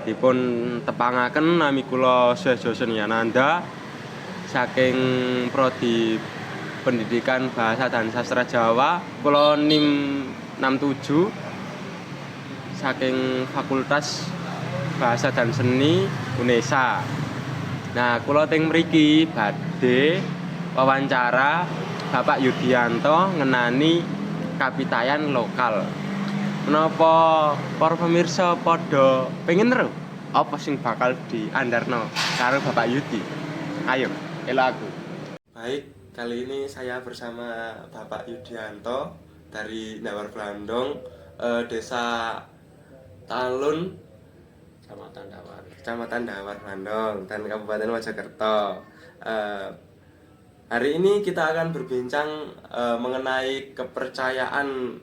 dipun tepangaken nami kula Sejo Seniananda saking prodi Pendidikan Bahasa dan Sastra Jawa, kula NIM 67 saking Fakultas Bahasa dan Seni UNESA. Nah, kula teng mriki badhe wawancara Bapak Yudianto ngenani kapitayan lokal. Menapa para pemirsa padha pengen ero apa sing bakal diandharno karo Bapak Yudi? Ayo, elo aku. Baik, kali ini saya bersama Bapak Yudianto dari Ndawar Blandong, Desa Talun, Kecamatan Ndawar Blandong dan Kabupaten Mojokerto. Hari ini kita akan berbincang mengenai kepercayaan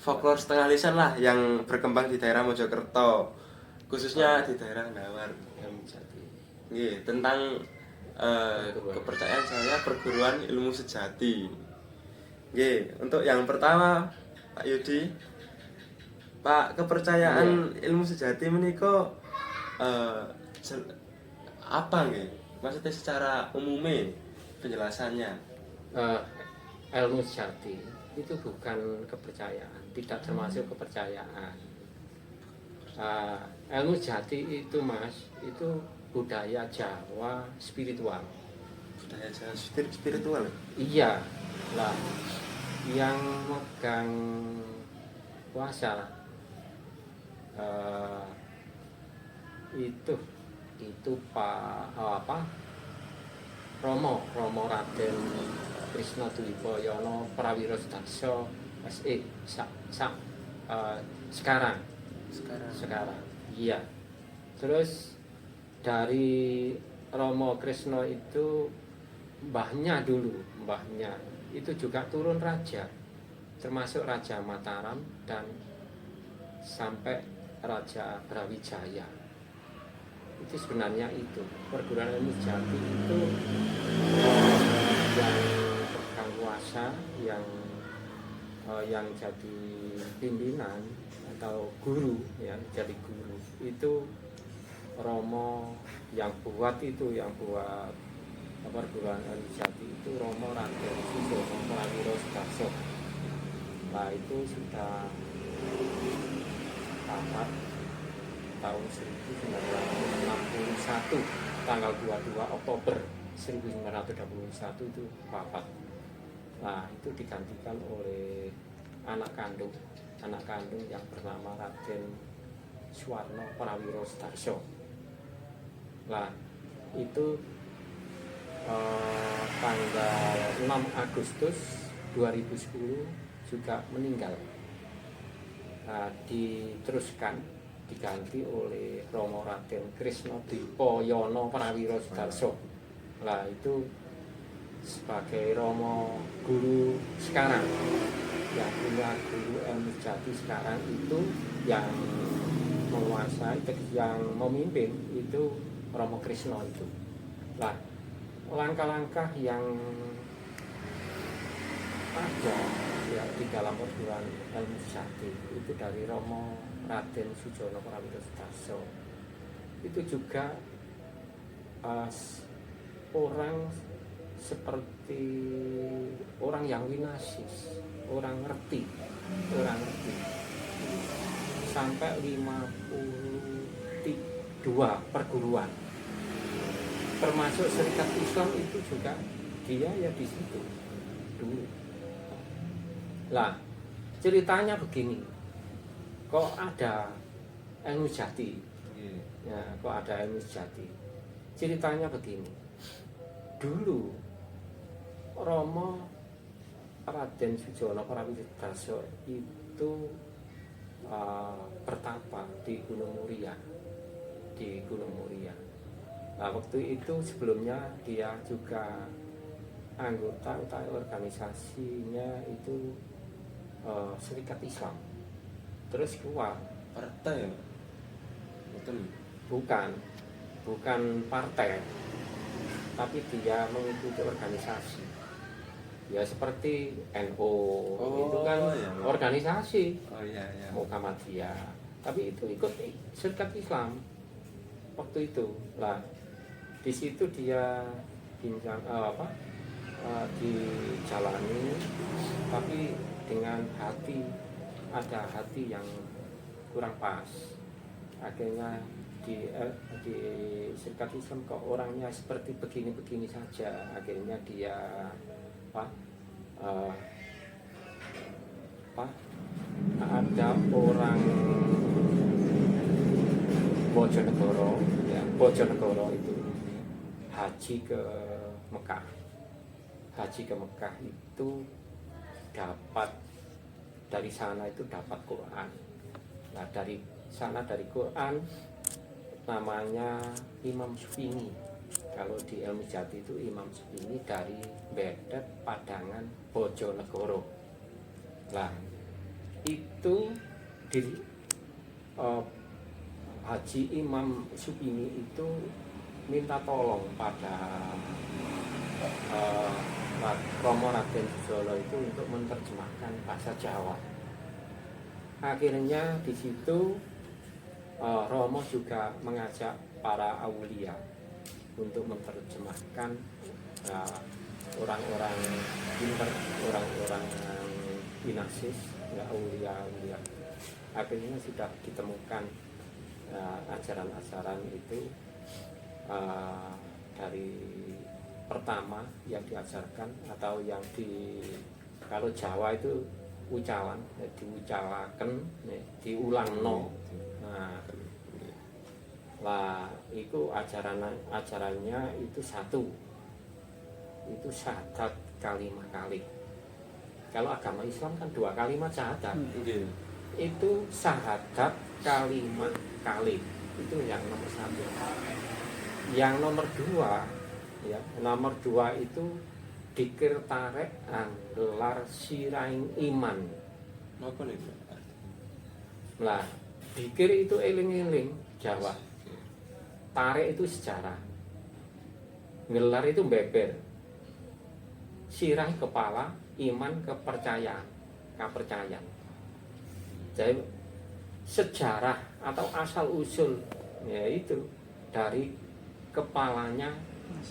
folklor setengah lisan lah yang berkembang di daerah Mojokerto, khususnya di daerah Ndawar. Tentang kepercayaan saya perguruan ilmu sejati. Untuk yang pertama Pak Yudi, Pak, kepercayaan ilmu sejati menika apa nggih? Maksudnya secara umumnya penjelasannya. Ilmu sejati itu bukan kepercayaan, tidak termasuk kepercayaan. Ilmu sejati itu Mas, itu budaya Jawa spiritual. Budaya Jawa spiritual? Iya lah, yang megang kuasa itu Pak Romo Raden Krisna Dwipoyono Prawiro Sudarso SE sekarang iya. Terus dari Romo Krisna itu mbahnya itu juga turun raja, termasuk Raja Mataram dan sampai Raja Brawijaya. Itu sebenarnya itu perguruan ilmu sejati itu yang pegang kuasa, yang jadi pimpinan atau guru, ya jadi guru itu Romo yang buat perguruan ilmu sejati itu Romo Raden Sujono Prawiro Sudarso. Nah itu sudah tamat tahun 1961, tanggal 22 Oktober 1921 itu wafat. Nah itu digantikan oleh anak kandung yang bernama Raden Suwarno Prawiro Sudarso. Nah itu tanggal 6 Agustus 2010 juga meninggal. Nah, diganti oleh Romo Raden Krisna Dwipoyono Prawiro Sudarso. Nah itu sebagai Romo guru sekarang, yang punya guru ilmu sejati sekarang itu yang menguasai, yang memimpin itu Romo Krisna itu. Nah langkah-langkah yang ada ya di dalam perguruan ilmu sejati itu dari Romo Raden Sujono Prawiro Sudarso itu juga orang seperti orang yang winasis, orang ngerti sampai 52 perguruan termasuk Serikat Islam itu juga dia ya di situ dulu. Lah ceritanya begini, kok ada ilmu sejati? Ya, kok ada ilmu sejati? Ceritanya begini. Dulu Romo Raden Sujono Prawiro Sudarso itu bertapa di Gunung Muria. Nah, waktu itu sebelumnya dia juga anggota organisasinya itu Serikat Islam. Terus keluar Partai ya? Bukan partai, tapi dia mengikuti organisasi. Ya seperti NU, itu kan iya. organisasi. Oh iya. Muhammadiyah, tapi itu ikut syariat Islam waktu itu. Lah di situ dia bincang dijalani, tapi dengan ada hati yang kurang pas. Akhirnya di syariat Islam kok orangnya seperti begini-begini saja. Akhirnya dia ada orang Bojonegoro, ya, Bojonegoro itu haji ke Mekah. Haji ke Mekah itu dapat dari sana itu dapat Quran. Nah dari sana dari Quran namanya Imam Supini. Kalau di Ilmu Jati itu Imam Supini dari Bedet Padangan Bojonegoro. Nah itu di Haji Imam Supini itu minta tolong pada Romo Raden Sujolo itu untuk menerjemahkan bahasa Jawa. Akhirnya di situ Romo juga mengajak para aulia untuk menerjemahkan orang-orang pintar, orang-orang inasis, ya, aulia. Akhirnya sudah ditemukan ajaran-ajaran itu dari pertama yang diajarkan atau yang kalau Jawa itu ucalan, diucalaken, diulang no. Nah, lah itu ajarannya itu satu, itu syahadat kalimah kali. Kalau agama Islam kan 2 kalimat syahadat. Itu syahadat kalimah kali, itu yang nomor 1. Yang nomor 2, ya, nomor 2 itu dikir tarek anggelar siraing iman. Apa nih? Lah, dikir itu eling-eling Jawa. Tarek itu sejarah. Gelar itu beber. Sirah kepala, iman kepercayaan. Jadi sejarah atau asal usul yaitu dari kepalanya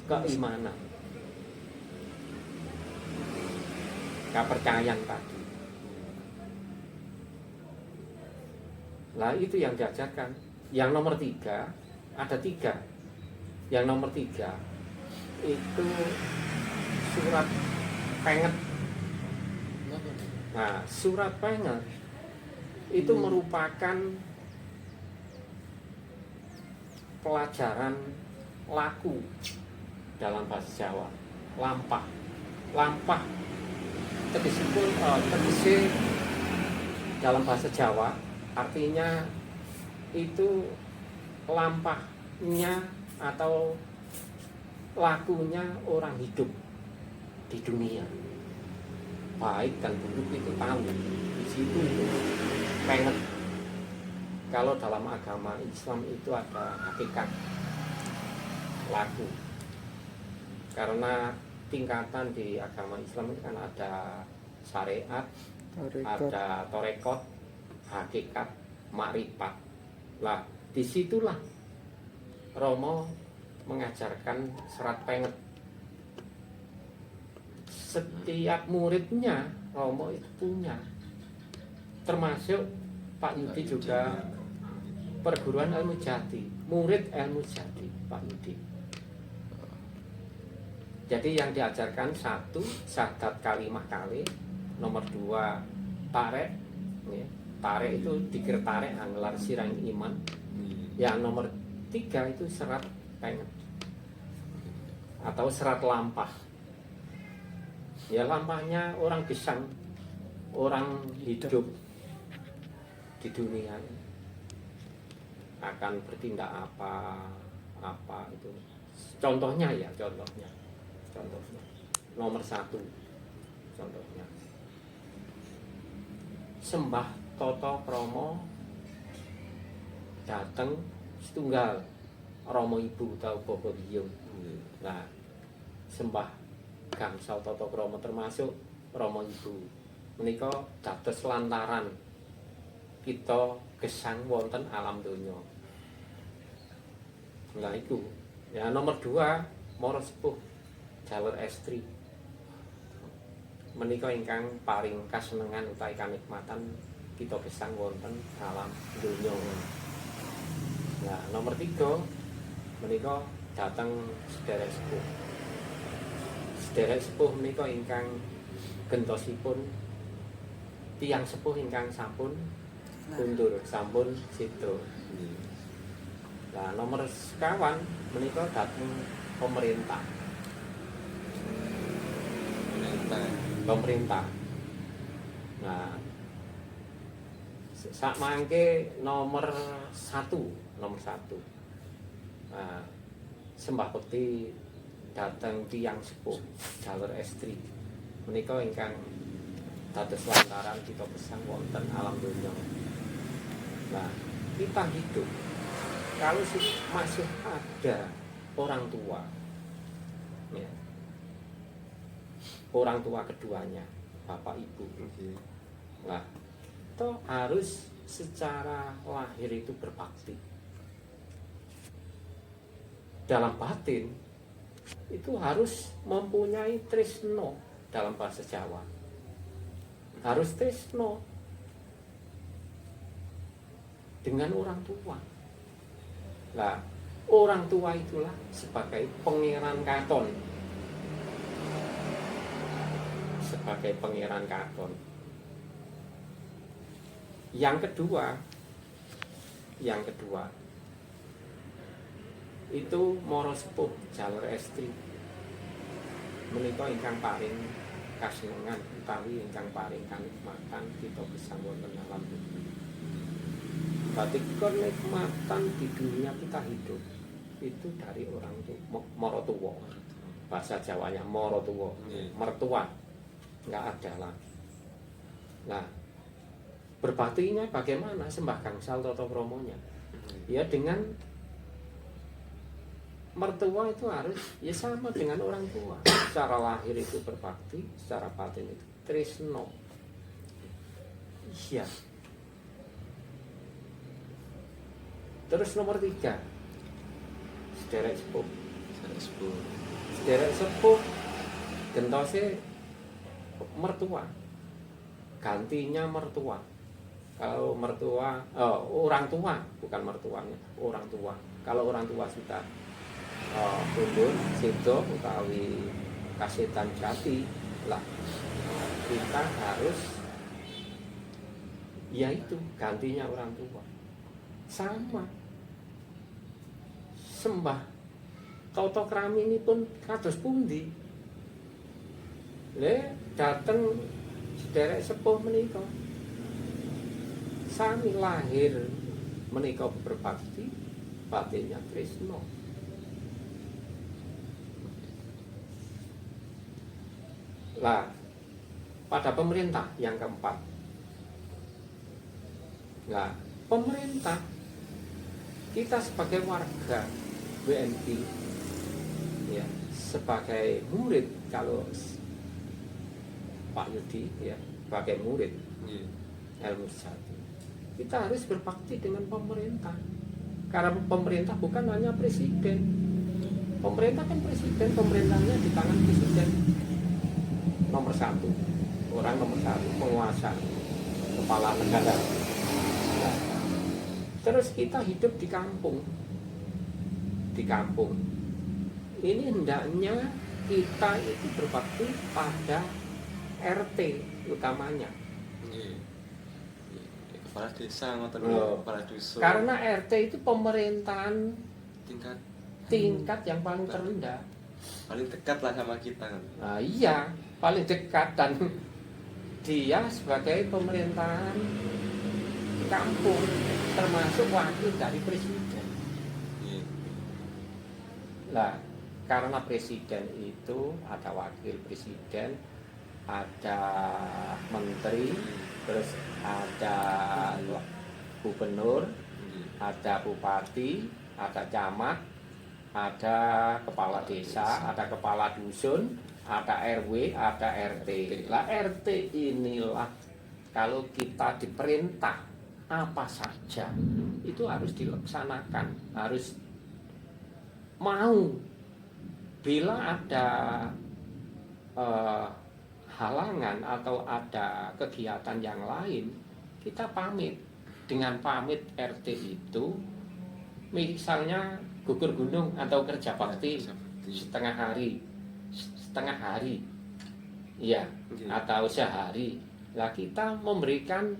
keimanan, kepercayaan tadi. Lah itu yang diajarkan. Yang nomor 3 ada 3. Yang nomor 3 itu surat penget. Nah, surat penget itu merupakan pelajaran laku dalam bahasa Jawa. Lampah tegese dalam bahasa Jawa artinya itu lampahnya atau lakunya orang hidup di dunia, baik dan buruk itu tahu. Di situ itu pengen. Kalau dalam agama Islam itu ada hakikat laku, karena tingkatan di agama Islam itu kan ada syariat, ada torekot, hakikat, makrifat. Lah disitulah Romo mengajarkan serat penget. Setiap muridnya Romo itu punya, termasuk Pak Yudi juga perguruan Ilmu Jati, murid Ilmu Jati Pak Yudi. Jadi yang diajarkan 1 syahadat kalimah kali, nomor 2 tarek, ya. Tarek itu dikir tarek anggelar sirang iman. Yang nomor 3 itu serat penget atau serat lampah. Ya lampahnya orang gesang, orang hidup di dunia akan bertindak apa itu. Contohnya nomor 1 contohnya sembah Toto Kromo dateng setunggal Romo Ibu atau Bobo Biyo. Nah, sembah gangsal Toto Kromo termasuk Romo Ibu menika dados lantaran kita gesang wonten alam donya. Lah iku. Ya nomor 2 Mara Sepuh jalur estri. Menika ingkang paring kasenengan utawi kanikmatan kita gesang wonten alam donya. Nah, nomor 3 menika dateng sederek sepuh. Sederek sepuh menika ingkang gentosipun tiyang sepuh ingkang sampun kundur, sampun sida. Nah, nomor sekawan menika dateng pemerintah. Pemerintah. Nah, sak mangke nomor 1. Nah, sembah bekti dateng tiyang sepuh jalur estri. Menika ingkang dados lantaran kita gesang wonten alam donya. Nah, kita hidup kalau masih ada orang tua, ya, orang tua keduanya, bapak ibu, nah, toh harus secara lahir itu berbakti. Dalam batin itu harus mempunyai tresno dalam bahasa Jawa. Harus tresno dengan orang tua. Nah, orang tua itulah sebagai pangeran katon. Sebagai pangeran katon. Yang kedua itu Mara Sepuh jalur estri. Menika ingkang paring kasenengan utawi ingkang paring kanikmatan kita gesang wonten alam donya. Berarti kenikmatan di dunia kita hidup itu dari orang tua, marotuwa. Bahasa Jawanya marotuwa, mertua. Enggak ada lagi. Nah, berbaktinya bagaimana sembah gangsal tata kromonya? Ya dengan mertua itu harus ya sama dengan orang tua. Secara lahir itu berbakti, secara batin itu tresno. Iya. Terus nomor 3 sederek sepuh. Sederek sepuh gentose mertua. Gantinya mertua. Kalau mertua, orang tua, bukan mertuanya, orang tua. Kalau orang tua sudah kundur, sido utawi kasetan jati, lah kita harus yaitu gantinya orang tua. Sama sembah tata krami ini pun kados pundi. Le dateng sederek sepuh menika sami lahir menika berbakti, batinnya tresno. Lah, pada pemerintah yang keempat. Nah, pemerintah kita sebagai warga WNI, ya, sebagai murid kalau Pak Yudi, ya, sebagai murid ilmu sejati, kita harus berbakti dengan pemerintah. Karena pemerintah bukan hanya presiden. Pemerintah kan presiden, pemerintahnya di tangan presiden nomor 1, orang nomor 1, penguasa, kepala negara. Nah, terus kita hidup di kampung. Di kampung ini hendaknya kita itu berbakti pada RT utamanya. Kepala desa ngoten kepala dusun. Karena RT itu pemerintahan tingkat yang paling Tingkat. terendah. Paling dekat lah sama kita. Nah, iya, paling dekat, dan dia sebagai pemerintahan kampung termasuk wakil dari presiden. Lah, karena presiden itu ada wakil presiden, ada menteri, terus ada gubernur, ada bupati, ada camat, ada kepala desa, ada kepala dusun, ada RW, ada RT. Lah RT inilah kalau kita diperintah apa saja itu harus dilaksanakan, harus mau. Bila ada halangan atau ada kegiatan yang lain, kita pamit. Dengan pamit RT itu, misalnya gugur gunung atau kerja bakti setengah hari, ya, atau sehari. Lah kita memberikan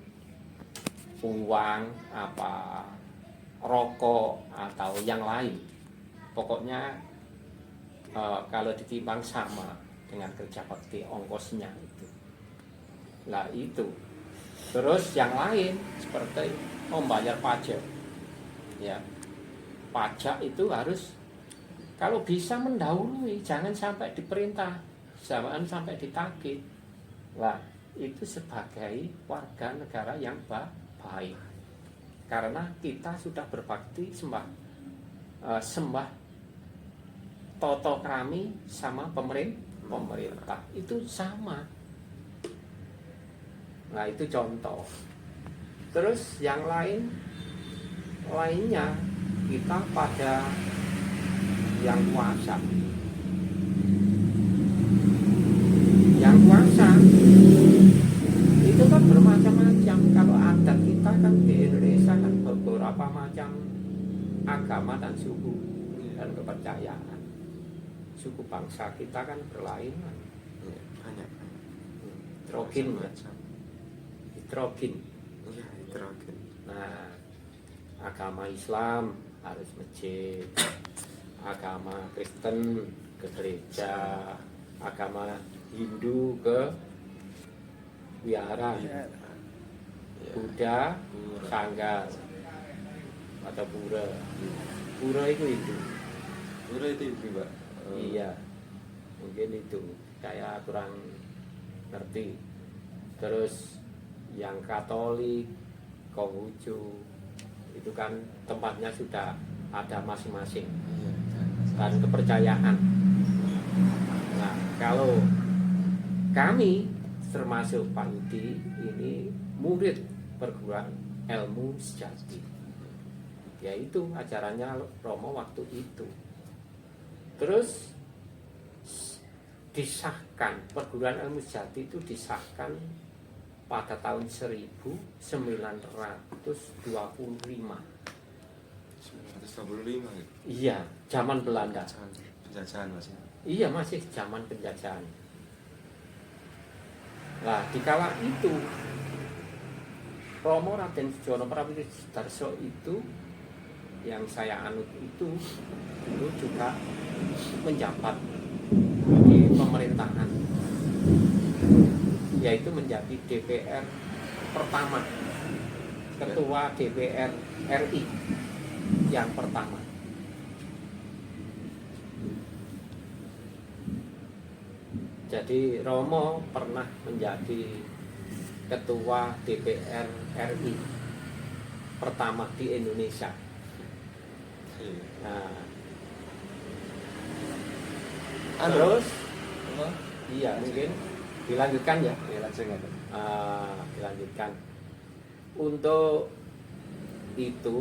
uang apa, rokok atau yang lain. Pokoknya kalau ditimbang sama dengan kerja bakti ongkosnya itu. Lah itu. Terus yang lain seperti membayar pajak. Ya. Pajak itu harus kalau bisa mendahului, jangan sampai diperintah, jangan sampai ditagih. Lah, itu sebagai warga negara yang baik. Karena kita sudah berbakti sembah toto kami sama pemerintah itu sama. Nah, itu contoh. Terus yang lainnya kita pada yang kuasa. Yang kuasa itu kan bermacam-macam. Kalau adat kita kan di Indonesia kan beberapa macam agama dan suku dan kepercayaan. Suku bangsa kita kan berlainan. Banyak. Heterogen. Iya, heterogen. Nah, agama Islam harus masjid, agama Kristen ke gereja, agama Hindu ke wihara, Buddha sanggar atau pura. Pura itu Hindu. Pura itu Mbak. Iya, mungkin itu saya kurang ngerti. Terus yang Katolik, Konghucu itu kan tempatnya sudah ada masing-masing dan kepercayaan. Nah, kalau kami termasuk Pak Yudi ini murid perguruan ilmu sejati, yaitu acaranya Romo waktu itu. Terus disahkan, perguruan ilmu sejati itu disahkan pada tahun 1925. 1925 ya? Iya, zaman Belanda. Penjajahan masih. Iya, masih zaman penjajahan. Nah, dikala itu Romo Raden Sujono Prawiro Sudarso itu yang saya anut itu dulu juga menjabat di pemerintahan, yaitu menjadi DPR pertama, ketua DPR RI yang pertama. Jadi Romo pernah menjadi ketua DPR RI pertama di Indonesia. Nah, terus iya mungkin dilanjutkan ya. Dilanjutkan. Untuk itu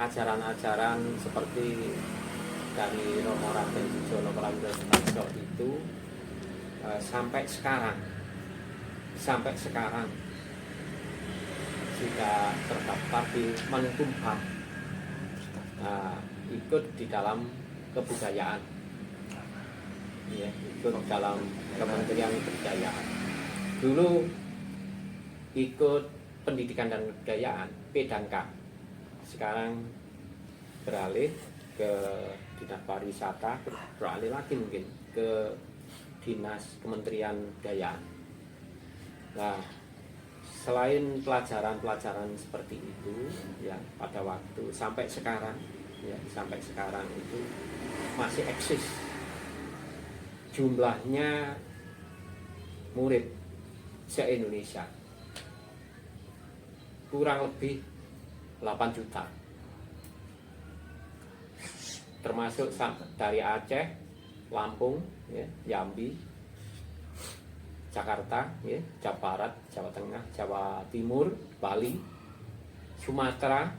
ajaran-ajaran seperti dari Romo Raden Sujono Prawiro Sudarso itu sampai sekarang sudah terdaftar di Menkumham, ikut di dalam kebudayaan, ya, ikut dalam Kementerian Kebudayaan. Dulu ikut pendidikan dan kebudayaan P dan K, sekarang beralih ke dinas pariwisata, beralih lagi mungkin ke dinas Kementerian Kebudayaan. Nah, selain pelajaran-pelajaran seperti itu, ya pada waktu sampai sekarang itu masih eksis. Jumlahnya murid se-Indonesia kurang lebih 8 juta, termasuk dari Aceh, Lampung, ya, Jambi, Jakarta, ya, Jawa Barat, Jawa Tengah, Jawa Timur, Bali, Sumatera,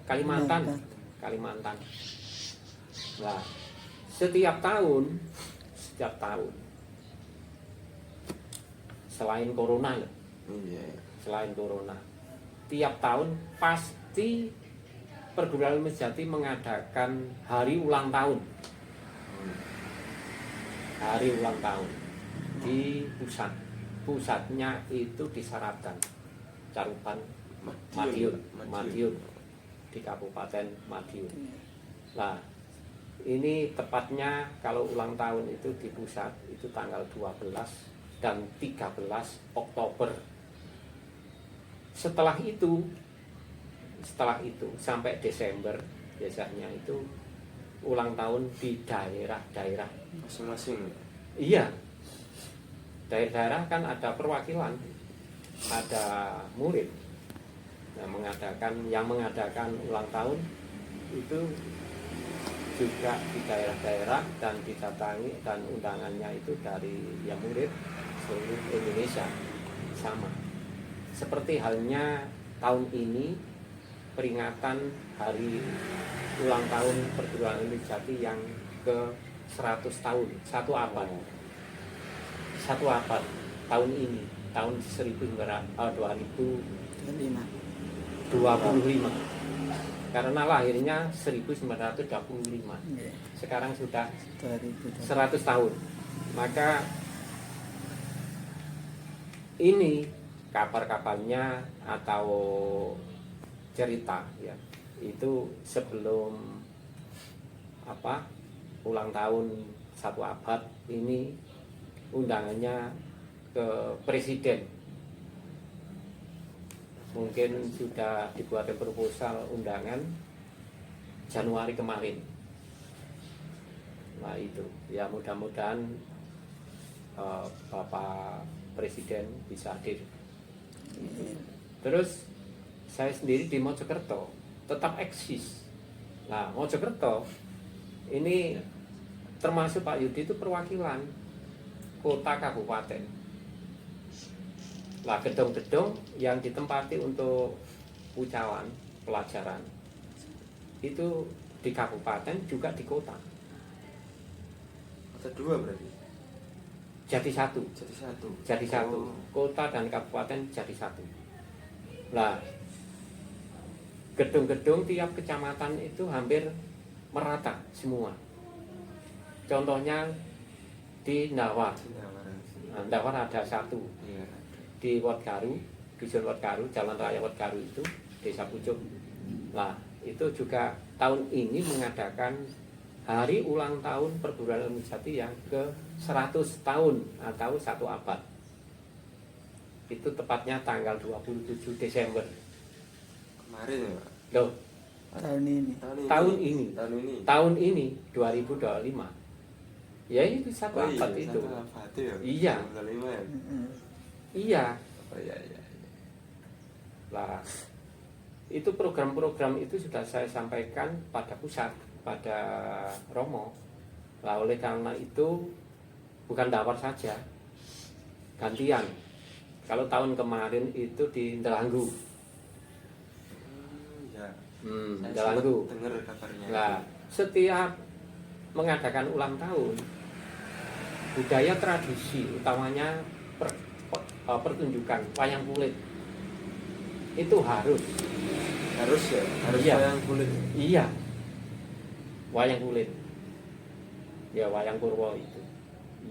Kalimantan. Nah, setiap tahun selain corona loh, selain corona, tiap tahun pasti perguruan ilmu sejati mengadakan hari ulang tahun. Hari ulang tahun di pusatnya itu di Saradan, Carupan, Madiun di Kabupaten Madiun. Nah, ini tepatnya kalau ulang tahun itu di pusat itu tanggal 12 dan 13 Oktober. Setelah itu sampai Desember biasanya itu ulang tahun di daerah-daerah masing-masing. Iya, daerah-daerah kan ada perwakilan, ada murid yang mengadakan ulang tahun itu juga di daerah-daerah dan didatangi, dan undangannya itu dari murid seluruh Indonesia sama. Seperti halnya tahun ini peringatan hari ulang tahun perguruan ilmu sejati yang ke 100 tahun, satu abad tahun ini, tahun 2025, karena lahirnya 1925, sekarang sudah 100 tahun. Maka ini kabar-kabarnya atau cerita ya, itu sebelum ulang tahun satu abad ini undangannya ke presiden. Mungkin sudah dibuat proposal undangan Januari kemarin. Nah itu ya, mudah-mudahan Bapak Presiden bisa hadir. Terus saya sendiri di Mojokerto tetap eksis. Nah, Mojokerto ini termasuk Pak Yudi itu perwakilan kota kabupaten. Nah, gedung-gedung yang ditempati untuk ucapan pelajaran itu di kabupaten juga di kota. Ada dua berarti? Jadi satu. Oh. Kota dan kabupaten jadi satu. Nah, gedung-gedung tiap kecamatan itu hampir merata semua. Contohnya di Ndawar. Ndawar ada satu. Di Wetgaru, dusun Wetgaru, Jalan Raya Wetgaru itu, Desa Pucuk. Nah, itu juga tahun ini mengadakan hari ulang tahun perguruan ilmu sejati yang ke 100 tahun atau satu abad. Itu tepatnya tanggal 27 Desember. Kemarin ya, Pak? Loh, tahun ini 2025. Ya itu satu abad itu. Iya. Iya. Oh iya. Lah, itu program-program itu sudah saya sampaikan pada pusat, pada Romo. Lah, oleh karena itu bukan Ndawar saja, gantian. Kalau tahun kemarin itu di Ndelanggu. Ndelanggu. Dengar kabarnya. Nah, setiap mengadakan ulang tahun, budaya tradisi utamanya pertunjukan wayang kulit itu harus ya, iya. Wayang kulit. Iya, wayang kulit. Ya, wayang Purwo itu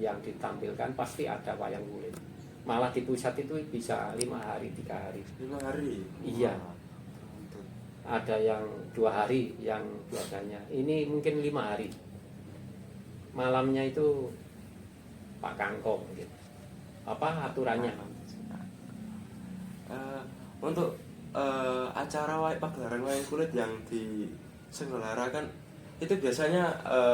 yang ditampilkan pasti ada wayang kulit. Malah di pusat itu bisa 5 hari, 3 hari. 5 hari? Iya. Ada yang 2 hari, yang biasanya. Ini mungkin 5 hari. Malamnya itu Pak Kangkong gitu. Apa aturannya? Untuk acara pagelaran wayang kulit yang diselenggarakan itu biasanya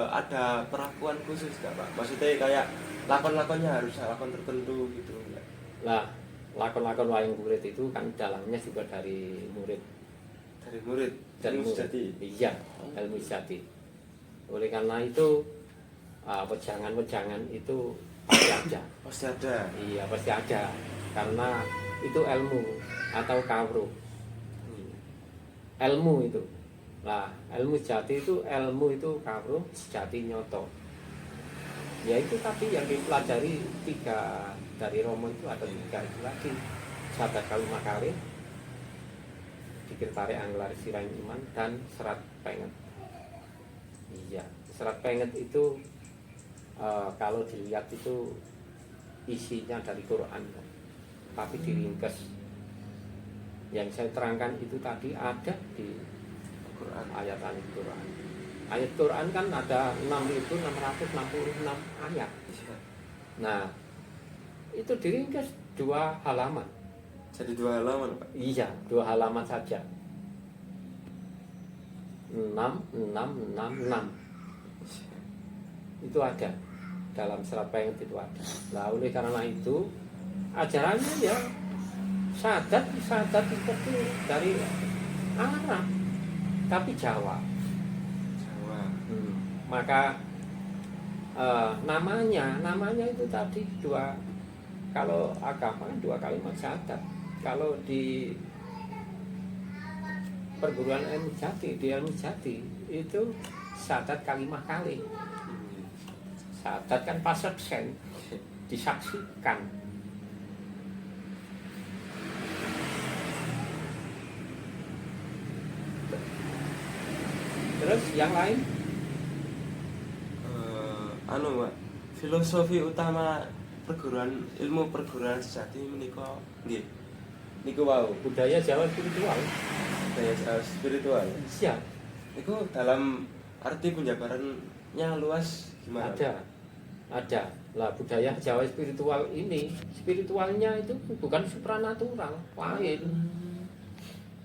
ada perlakuan khusus nggak, Pak? Maksudnya kayak lakon-lakonnya harus lakon tertentu gitu nggak? Lah, lakon-lakon wayang kulit itu kan dalamnya juga dari murid. Dari murid? Ilmu sejati? Iya, ilmu sejati. Oleh karena itu wejangan-wejangan itu pasti ada. Pasti ada? Iya, pasti ada. Karena itu ilmu atau kawruh. ilmu itu. Nah, ilmu sejati itu karo sejati nyoto. Ya itu tadi yang dipelajari 3 dari Romo itu ada 3 itu lagi. Sahabat Kalima Kalih, Dikir Tarik Anglar Sirain Iman, dan Serat Penget. Iya, Serat Penget itu kalau dilihat itu isinya dari Quran, tapi diringkas. Yang saya terangkan itu tadi ada di Quran. ayat Al-Quran. Ayat Quran kan ada 6.666 ayat. Nah, itu diringkas 2 halaman. Jadi 2 halaman, Pak. Iya, 2 halaman saja. 6. Itu ada dalam Serat Penget itu ada. Nah, oleh karena itu ajarannya ya sadat itu dari Arab tapi Jawa. Maka namanya itu tadi 2, kalau agama kan 2 kalimat syahadat. Kalau di perguruan ilmu jati, di ilmu jati itu syahadat kalimah kalih. Syahadat kan pasaksen, disaksikan. Terus yang lain? Mbak, filosofi utama ilmu perguruan sejati menika nggih. Niku wau, Budaya Jawa spiritual. budaya spiritual. Iya, Niku dalam arti penjabarannya luas gimana? ada. Lah budaya Jawa spiritual ini, spiritualnya itu bukan supranatural, lain.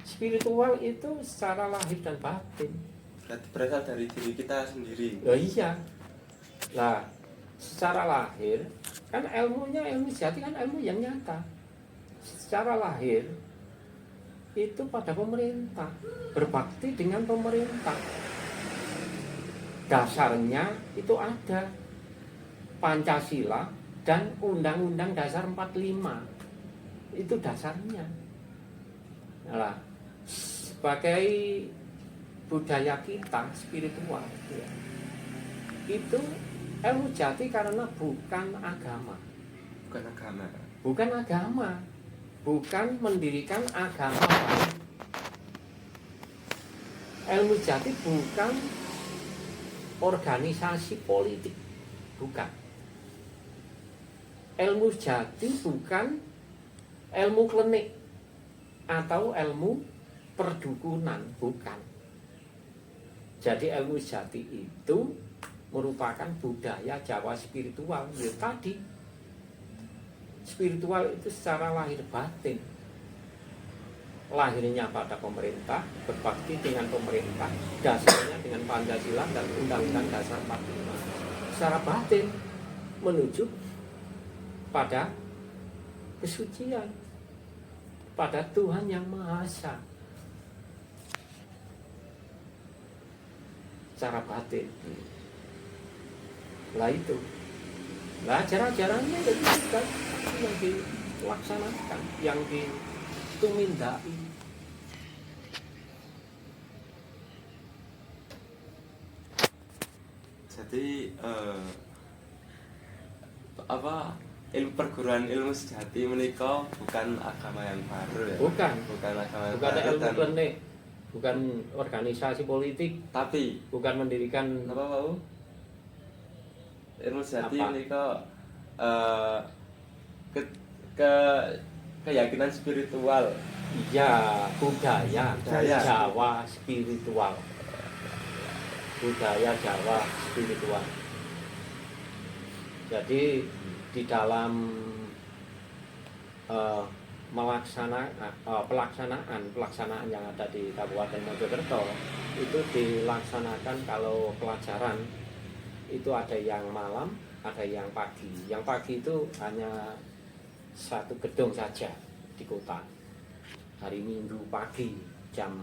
Spiritual itu secara lahir dan batin. Berarti berasal dari diri kita sendiri. Ya iya. Lah, secara lahir kan ilmu sejati kan ilmu yang nyata. Secara lahir itu pada pemerintah, berbakti dengan pemerintah. Dasarnya itu ada Pancasila dan Undang-Undang Dasar 45. Itu dasarnya. Nah, sebagai budaya kita spiritual ya, itu ilmu jati karena bukan agama, bukan mendirikan agama baru. Ilmu jati bukan organisasi politik, bukan. Ilmu jati bukan ilmu klinik atau ilmu perdukunan, bukan. Jadi ilmu jati itu merupakan budaya Jawa spiritual. Ya tadi, spiritual itu secara lahir batin. Lahirnya pada pemerintah, berbakti dengan pemerintah, dasarnya dengan Pancasila dan Undang-Undang Dasar 45. Secara batin menuju pada kesucian, pada Tuhan yang Maha Esa. Secara batin. Lah itu. Lah ajaran-ajarannya itu kan yang dilaksanakan, yang ditumindai. Jadi ilmu perguruan ilmu sejati menika bukan agama yang baru ya. Bukan agama yang bukan baru, ilmu klinik, bukan organisasi politik, tapi bukan mendirikan apa mau? Ilmu sejati menika keyakinan spiritual. iya, budaya Jawa spiritual. Budaya Jawa spiritual. Jadi di dalam pelaksanaan yang ada di Kabupaten Mojokerto itu dilaksanakan, kalau pelajaran itu ada yang malam, ada yang pagi. Yang pagi itu hanya satu gedung saja di kota. Hari Minggu pagi jam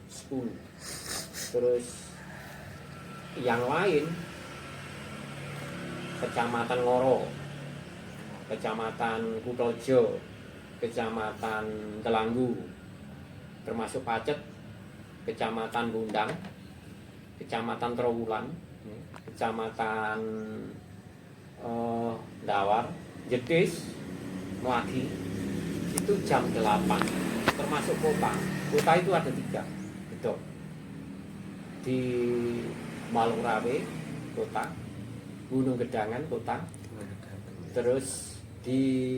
10. Terus yang lain Kecamatan Ngoro, Kecamatan Kutojo, Kecamatan Telanggu, termasuk Pacet, Kecamatan Bundang, Kecamatan Trowulan, Kecamatan Dawar, Jetis, Mlagi itu jam 8 termasuk kota. Kota itu ada 3 gitu. Di Malurawe kota, Gunung Gedangan kota, terus di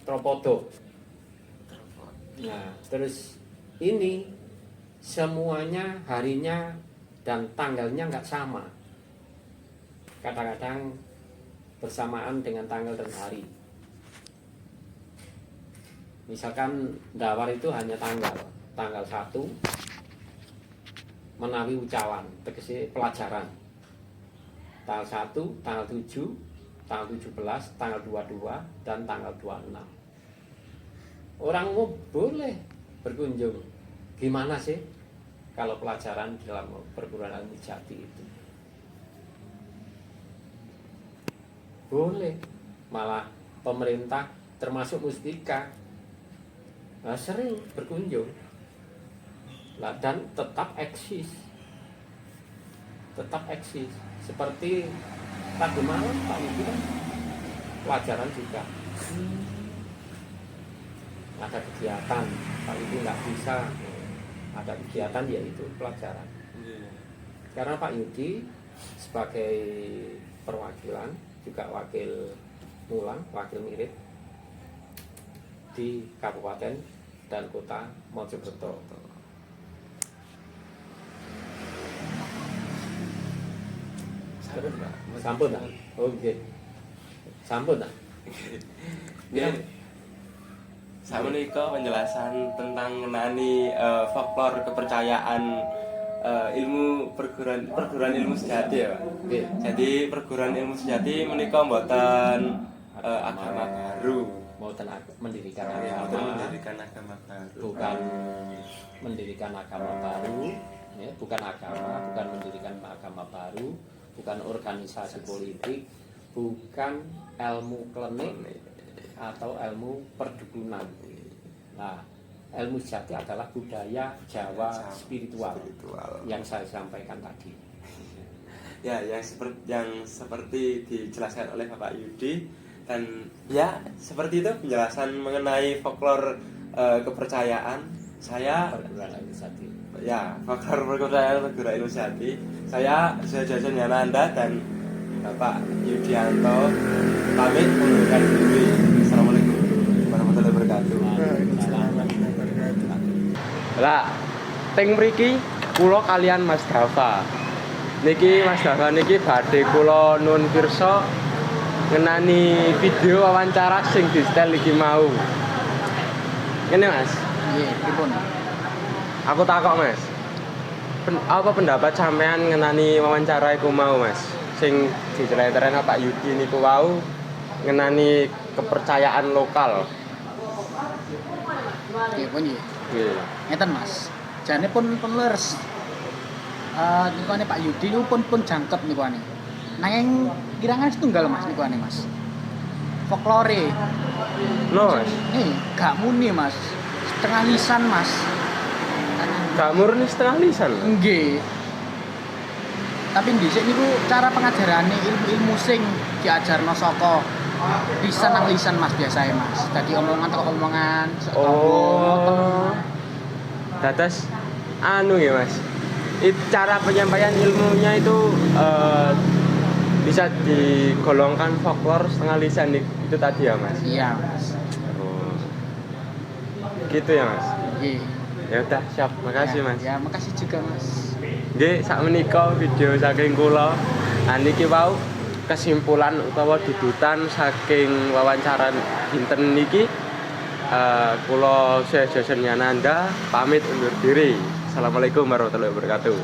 Tropodo. Nah, terus ini semuanya harinya dan tanggalnya nggak sama. Kadang-kadang bersamaan dengan tanggal dan hari. Misalkan Dawar itu hanya tanggal 1 menawi ucawan, tegese pelajaran. Tanggal 1, tanggal 7, tanggal 17, tanggal 22, dan tanggal 26. Orang umum boleh berkunjung. Gimana sih kalau pelajaran dalam perguruan ilmu jati itu? Boleh. Malah pemerintah termasuk Mustika sering berkunjung. Dan tetap eksis. Seperti tadi malam Pak Ibu kan pelajaran juga. Ada kegiatan, Pak Ibu nggak bisa ada kegiatan yaitu pelajaran. Karena Pak Yudi sebagai perwakilan juga wakil mulang, wakil mirip di Kabupaten dan Kota Mojokerto. Sampun tak? Oh, oke. Sampun tak? Ya. Sama menika penjelasan tentang mengenai folklor kepercayaan ilmu perguruan ilmu sejati ya Pak. Okay. Jadi perguruan ilmu sejati menika mboten agama baru, Mboten mendirikan mboten agama, mendirikan agama baru. bukan mendirikan agama baru, ya, bukan agama, bukan mendirikan agama baru, bukan organisasi politik, bukan ilmu klinik atau ilmu perdukunan. Nah, ilmu sejati adalah budaya Jawa spiritual yang saya sampaikan tadi. Ya, yang seperti dijelaskan oleh Bapak Yudi, dan ya seperti itu penjelasan mengenai folklor kepercayaan saya. Perguruan ilmu sejati. Ya, folklor kepercayaan perguruan ilmu sejati. Saya Jason Yananda dan Bapak Yudianto pamit mengundurkan diri. Assalamualaikum warahmatullahi wabarakatuh. Lah, teng mriki kula kalian Mas Dava. Niki Mas Dava niki badhe kula nuwun pirsa ngenani video wawancara sing di setel iki mau. Ngene Mas. Nggih, pripun? Aku takok Mas. Apa pendapat sampean ngenani wawancara iku mau Mas? Sing diceritani Pak Yudi niku wau ngenani kepercayaan lokal. Nggih, pun nggih. Nggih. Ngeten Mas. Jane pun penulis nikane Pak Yudi niku pun jangkep nikane. Nanging kirangan setunggal Mas nikane Mas. Folklore. No Mas. Nih, gak muni Mas. Setengah lisan Mas. Gak murni setengah lisan. Nggih. Tapi dhisik niku cara pengajarane ilmu-ilmu sing diajarno saka lisan nang lisan Mas biasae Mas. Dadi omongan tok omongan. Oh. Dados anu ya Mas. Cara penyampaian ilmunya itu bisa digolongkan folklor setengah lisan itu tadi ya Mas. Iya Mas. Oh. Gitu ya Mas. Nggih. Ya udah, siap. Makasih Mas. Ya, makasih juga Mas. Nggih, sakmenika video saking kula. Niki wau kesimpulan utawa dudutan saking wawancara dinten niki. Kula Jason Yananda pamit undur diri. Assalamualaikum warahmatullahi wabarakatuh.